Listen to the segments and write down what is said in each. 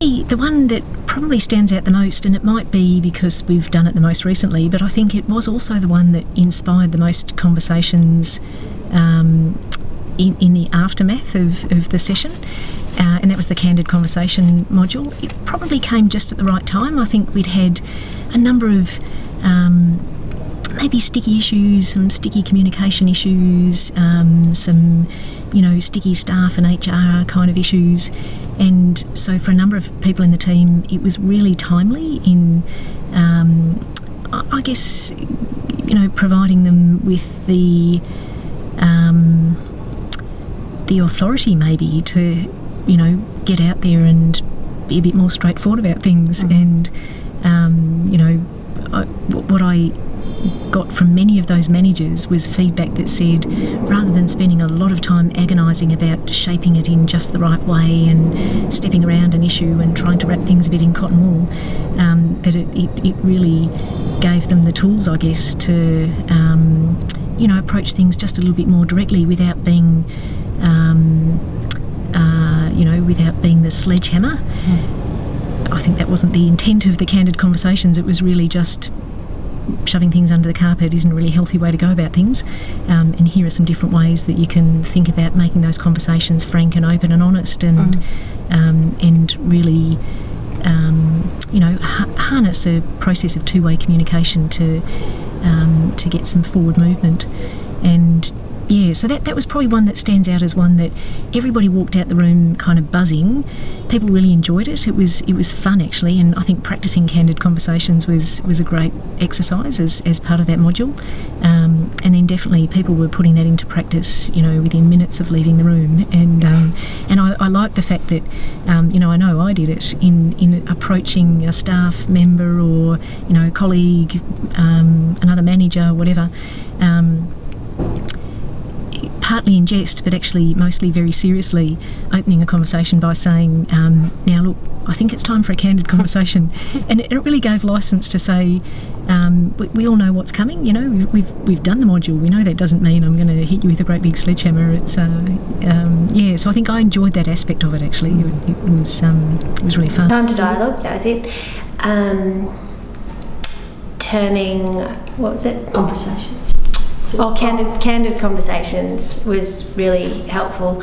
The one that probably stands out the most, and it might be because we've done it the most recently, but I think it was also the one that inspired the most conversations in the aftermath of the session, and that was the Candid Conversation module. It probably came just at the right time. I think we'd had a number of maybe sticky issues, some sticky communication issues, some sticky staff and HR kind of issues, and so for a number of people in the team it was really timely in I guess providing them with the authority maybe to get out there and be a bit more straightforward about things. And what I got from many of those managers was feedback that said, rather than spending a lot of time agonising about shaping it in just the right way and stepping around an issue and trying to wrap things a bit in cotton wool, that it really gave them the tools, I guess, to approach things just a little bit more directly without being the sledgehammer. I think that wasn't the intent of the Candid Conversations. It was really just shoving things under the carpet isn't a really healthy way to go about things, and here are some different ways that you can think about making those conversations frank and open and honest, and really harness a process of two-way communication to get some forward movement. And so that was probably one that stands out as one that everybody walked out the room kind of buzzing. People really enjoyed it. It was fun, actually, and I think practicing Candid Conversations was a great exercise as part of that module. And then definitely people were putting that into practice, within minutes of leaving the room. And I like the fact that, I know I did it in approaching a staff member or, colleague, another manager, whatever, partly in jest, but actually mostly very seriously, opening a conversation by saying, now look, I think it's time for a candid conversation. And it really gave licence to say, we all know what's coming, we've done the module, we know that doesn't mean I'm going to hit you with a great big sledgehammer. It's so I think I enjoyed that aspect of it, actually. It was really fun. Time to dialogue, that was it. Conversations. Candid Conversations was really helpful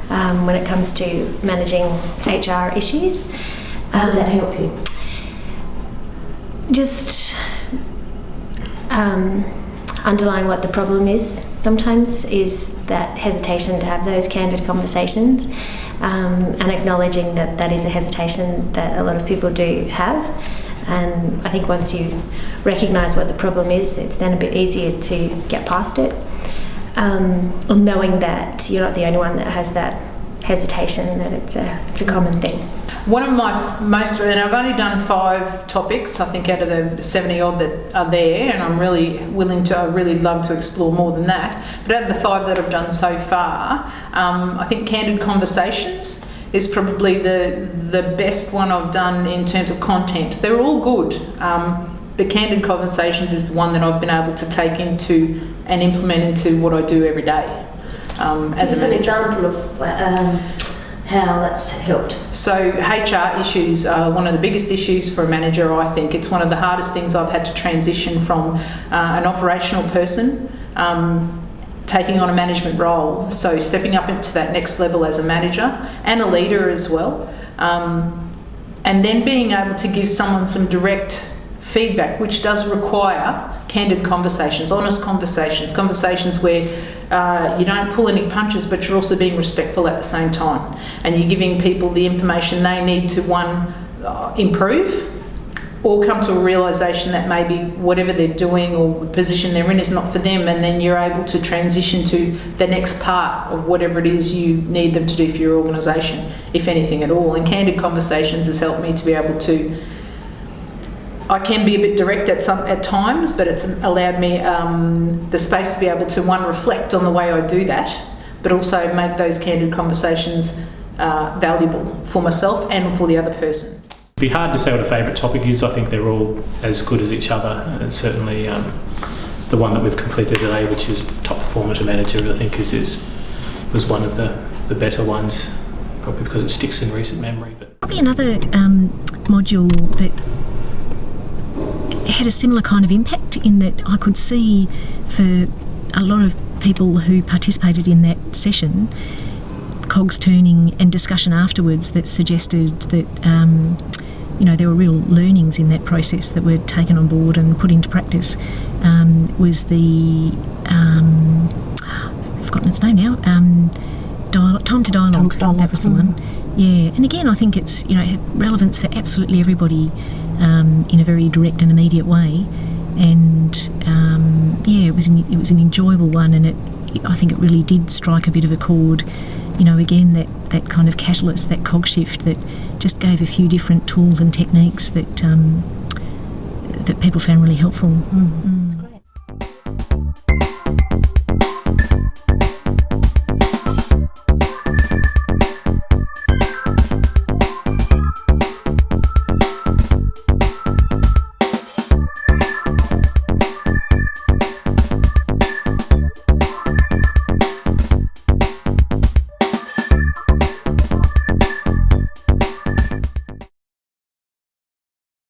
when it comes to managing HR issues. How did that help you? Just underlying what the problem is sometimes is that hesitation to have those candid conversations, and acknowledging that is a hesitation that a lot of people do have. And I think once you recognise what the problem is, it's then a bit easier to get past it. Knowing that you're not the only one that has that hesitation, that it's a common thing. One of my most, and I've only done 5 topics, I think, out of the 70 odd that are there, and I really love to explore more than that. But out of the 5 that I've done so far, I think Candid Conversations is probably the best one I've done in terms of content. They're all good, but Candid Conversations is the one that I've been able to take into and implement into what I do every day. As an example of how that's helped. So HR issues are one of the biggest issues for a manager, I think. It's one of the hardest things I've had to transition from an operational person taking on a management role, so stepping up into that next level as a manager and a leader as well, and then being able to give someone some direct feedback, which does require candid conversations, honest conversations where you don't pull any punches, but you're also being respectful at the same time, and you're giving people the information they need to improve or come to a realisation that maybe whatever they're doing or the position they're in is not for them, and then you're able to transition to the next part of whatever it is you need them to do for your organisation, if anything at all. And Candid Conversations has helped me to be able to, I can be a bit direct at times, but it's allowed me the space to be able to, reflect on the way I do that, but also make those candid conversations valuable for myself and for the other person. It'd be hard to say what a favourite topic is. I think they're all as good as each other, and certainly the one that we've completed today, which is top performer to manager, I think was one of the better ones. probably because it sticks in recent memory. But Probably another module that had a similar kind of impact in that I could see for a lot of people who participated in that session, cogs turning and discussion afterwards that suggested that there were real learnings in that process that were taken on board and put into practice. Was the I've forgotten its name now. Time to dialogue. That was the one. Yeah, and again, I think it's it had relevance for absolutely everybody in a very direct and immediate way. And it was an enjoyable one, and I think it really did strike a bit of a chord. Again, that kind of catalyst, that cog shift that just gave a few different tools and techniques that people found really helpful.